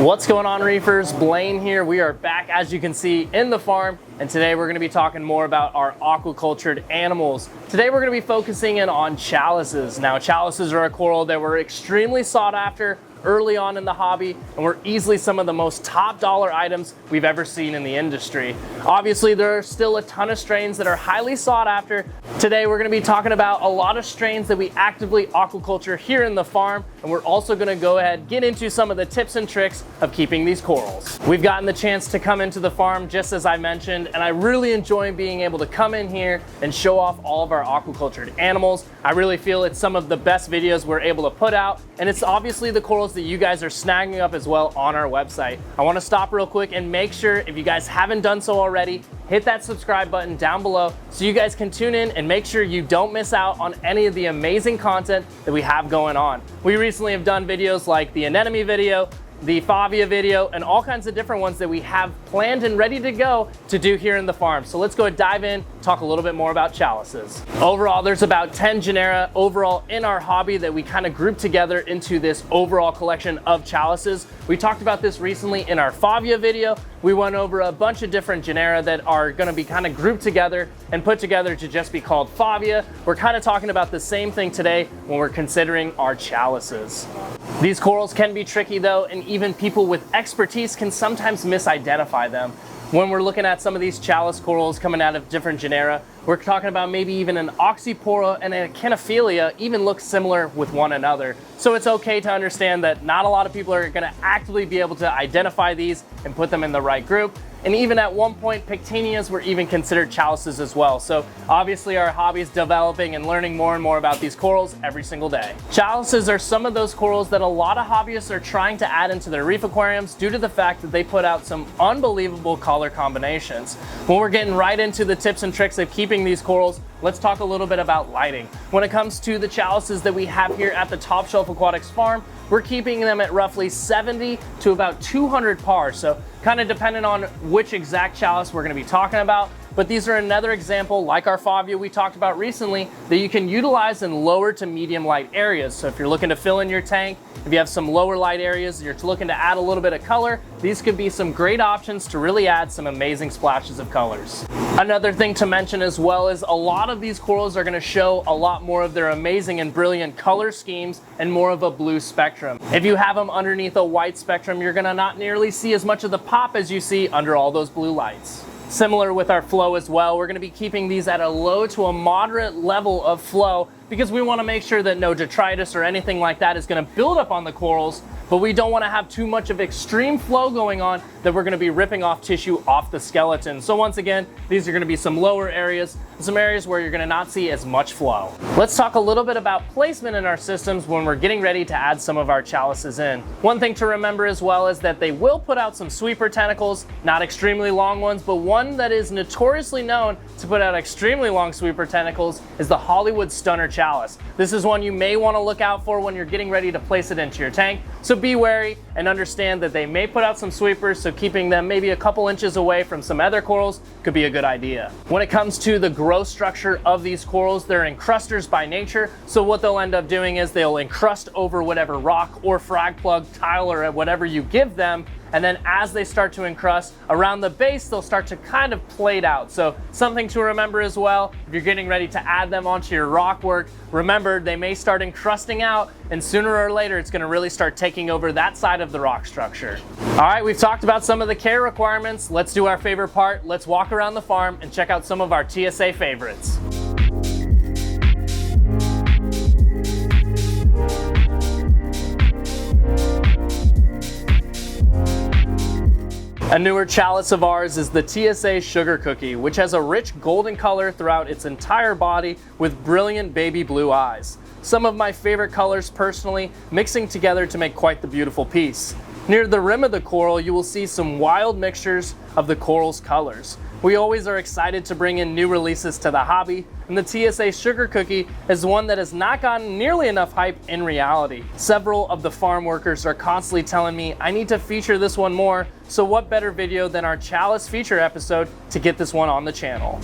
What's going on, reefers? Blaine here. We are back, as you can see, in the farm, and today we're going to be talking more about our aquacultured animals. Today we're going to be focusing in on chalices. Now, chalices are a coral that were extremely sought after early on in the hobby, and were easily some of the most top dollar items we've ever seen in the industry. Obviously, there are still a ton of strains that are highly sought after. Today, we're going to be talking about a lot of strains that we actively aquaculture here in the farm, and we're also going to go ahead and get into some of the tips and tricks of keeping these corals. We've gotten the chance to come into the farm, just as I mentioned, and I really enjoy being able to come in here and show off all of our aquacultured animals. I really feel it's some of the best videos we're able to put out, and it's obviously the corals that you guys are snagging up as well on our website. I want to stop real quick and make sure, if you guys haven't done so already, hit that subscribe button down below so you guys can tune in and make sure you don't miss out on any of the amazing content that we have going on. We recently have done videos like the anemone video, the Favia video, and all kinds of different ones that we have planned and ready to go to do here in the farm. So let's go and dive in, talk a little bit more about chalices. Overall, there's about 10 genera overall in our hobby that we kind of group together into this overall collection of chalices. We talked about this recently in our Favia video. We went over a bunch of different genera that are going to be kind of grouped together and put together to just be called Favia. We're kind of talking about the same thing today when we're considering our chalices. These corals can be tricky though, and even people with expertise can sometimes misidentify them. When we're looking at some of these chalice corals coming out of different genera, we're talking about maybe even an oxypora and a kinophilia even look similar with one another. So it's okay to understand that not a lot of people are going to actively be able to identify these and put them in the right group. And even at one point, Pictinias were even considered chalices as well. So obviously our hobby is developing and learning more and more about these corals every single day. Chalices are some of those corals that a lot of hobbyists are trying to add into their reef aquariums due to the fact that they put out some unbelievable color combinations. When we're getting right into the tips and tricks of keeping these corals, let's talk a little bit about lighting. When it comes to the chalices that we have here at the Top Shelf Aquatics farm, we're keeping them at roughly 70 to about 200 par. So kind of depending on which exact chalice we're going to be talking about. But these are another example, like our Favia we talked about recently, that you can utilize in lower to medium light areas. So if you're looking to fill in your tank, if you have some lower light areas, you're looking to add a little bit of color, these could be some great options to really add some amazing splashes of colors. Another thing to mention as well is a lot of these corals are going to show a lot more of their amazing and brilliant color schemes and more of a blue spectrum. If you have them underneath a white spectrum, you're going to not nearly see as much of the pop as you see under all those blue lights. Similar with our flow as well, we're going to be keeping these at a low to a moderate level of flow because we want to make sure that no detritus or anything like that is going to build up on the corals, but we don't want to have too much of extreme flow going on that we're going to be ripping off tissue off the skeleton. So once again, these are going to be some lower areas, some areas where you're going to not see as much flow. Let's talk a little bit about placement in our systems when we're getting ready to add some of our chalices in. One thing to remember as well is that they will put out some sweeper tentacles, not extremely long ones, but one that is notoriously known to put out extremely long sweeper tentacles is the Hollywood Stunner Chalice. This is one you may want to look out for when you're getting ready to place it into your tank. So be wary and understand that they may put out some sweepers, so keeping them maybe a couple inches away from some other corals could be a good idea. When it comes to the growth structure of these corals, they're encrusters by nature. So what they'll end up doing is they'll encrust over whatever rock or frag plug, tile, or whatever you give them. And then as they start to encrust around the base, they'll start to kind of plate out. So something to remember as well, if you're getting ready to add them onto your rock work, remember they may start encrusting out, and sooner or later it's going to really start taking over that side of the rock structure. All right, we've talked about some of the care requirements. Let's do our favorite part. Let's walk around the farm and check out some of our TSA favorites. A newer chalice of ours is the TSA Sugar Cookie, which has a rich golden color throughout its entire body with brilliant baby blue eyes. Some of my favorite colors personally, mixing together to make quite the beautiful piece. Near the rim of the coral, you will see some wild mixtures of the coral's colors. We always are excited to bring in new releases to the hobby, and the TSA Sugar Cookie is one that has not gotten nearly enough hype in reality. Several of the farm workers are constantly telling me I need to feature this one more, so what better video than our Chalice feature episode to get this one on the channel.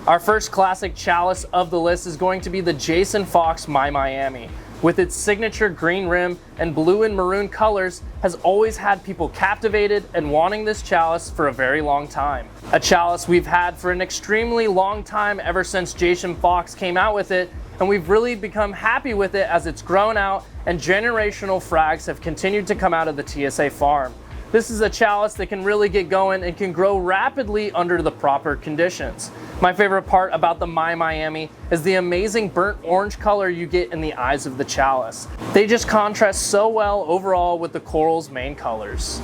Our first classic chalice of the list is going to be the Jason Fox My Miami. With its signature green rim and blue and maroon colors, has always had people captivated and wanting this chalice for a very long time. A chalice we've had for an extremely long time ever since Jason Fox came out with it, and we've really become happy with it as it's grown out and generational frags have continued to come out of the TSA farm. This is a chalice that can really get going and can grow rapidly under the proper conditions. My favorite part about the My Miami is the amazing burnt orange color you get in the eyes of the chalice. They just contrast so well overall with the coral's main colors.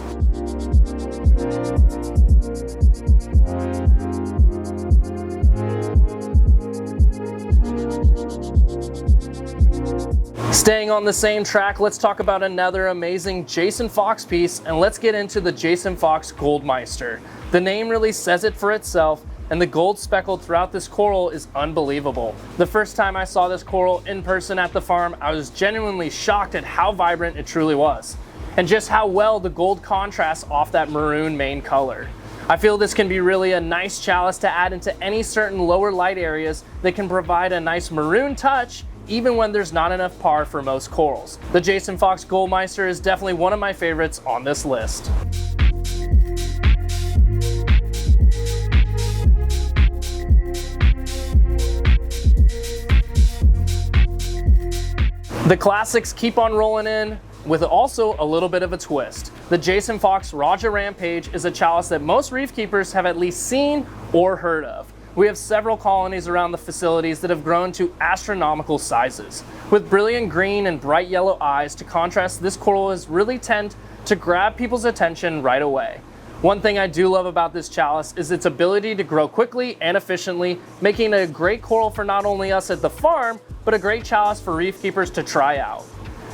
Staying on the same track, let's talk about another amazing Jason Fox piece, and let's get into the Jason Fox Gold Meister. The name really says it for itself, and the gold speckled throughout this coral is unbelievable. The first time I saw this coral in person at the farm, I was genuinely shocked at how vibrant it truly was, and just how well the gold contrasts off that maroon main color. I feel this can be really a nice chalice to add into any certain lower light areas that can provide a nice maroon touch even when there's not enough par for most corals. The Jason Fox Gold Meister is definitely one of my favorites on this list. The classics keep on rolling in with also a little bit of a twist. The Jason Fox Raja Rampage is a chalice that most reef keepers have at least seen or heard of. We have several colonies around the facilities that have grown to astronomical sizes. With brilliant green and bright yellow eyes to contrast, this coral has really tend to grab people's attention right away. One thing I do love about this chalice is its ability to grow quickly and efficiently, making it a great coral for not only us at the farm, but a great chalice for reef keepers to try out.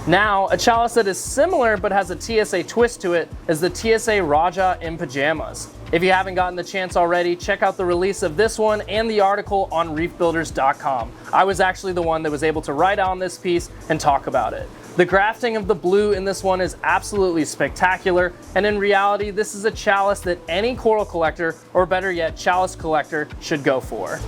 Now, a chalice that is similar but has a TSA twist to it is the TSA Raja in Pajamas. If you haven't gotten the chance already, check out the release of this one and the article on reefbuilders.com. I was actually the one that was able to write on this piece and talk about it. The grafting of the blue in this one is absolutely spectacular, and in reality, this is a chalice that any coral collector, or better yet, chalice collector, should go for.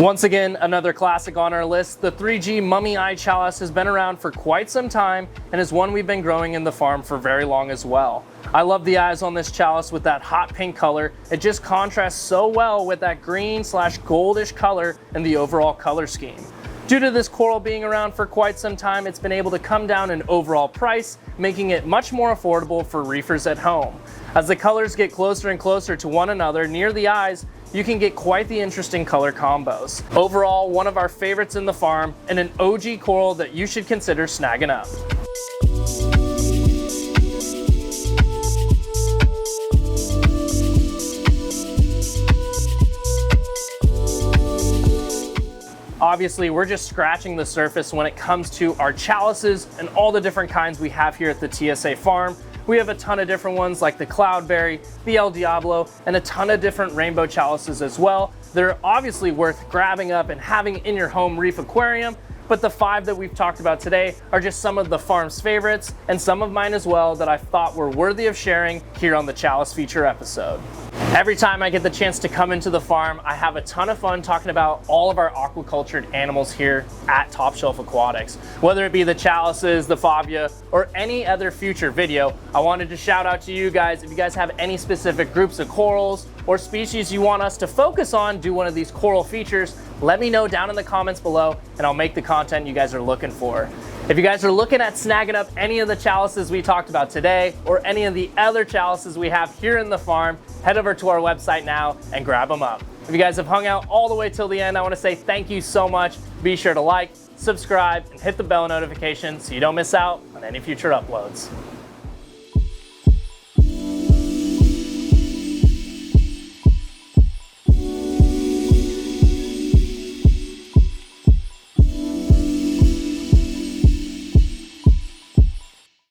Once again, another classic on our list, the 3G Mummy Eye Chalice has been around for quite some time and is one we've been growing in the farm for very long as well. I love the eyes on this chalice with that hot pink color. It just contrasts so well with that green/goldish color in the overall color scheme. Due to this coral being around for quite some time, it's been able to come down in overall price, making it much more affordable for reefers at home. As the colors get closer and closer to one another near the eyes, you can get quite the interesting color combos. Overall, one of our favorites in the farm and an OG coral that you should consider snagging up. Obviously, we're just scratching the surface when it comes to our chalices and all the different kinds we have here at the TSA farm. We have a ton of different ones like the Cloudberry, the El Diablo, and a ton of different rainbow chalices as well. They're obviously worth grabbing up and having in your home reef aquarium, but the 5 that we've talked about today are just some of the farm's favorites and some of mine as well that I thought were worthy of sharing here on the Chalice feature episode. Every time I get the chance to come into the farm, I have a ton of fun talking about all of our aquacultured animals here at Top Shelf Aquatics. Whether it be the chalices, the fabia, or any other future video, I wanted to shout out to you guys. If you guys have any specific groups of corals or species you want us to focus on, do one of these coral features, let me know down in the comments below and I'll make the content you guys are looking for. If you guys are looking at snagging up any of the chalices we talked about today or any of the other chalices we have here in the farm, head over to our website now and grab them up. If you guys have hung out all the way till the end, I want to say thank you so much. Be sure to like, subscribe, and hit the bell notification so you don't miss out on any future uploads.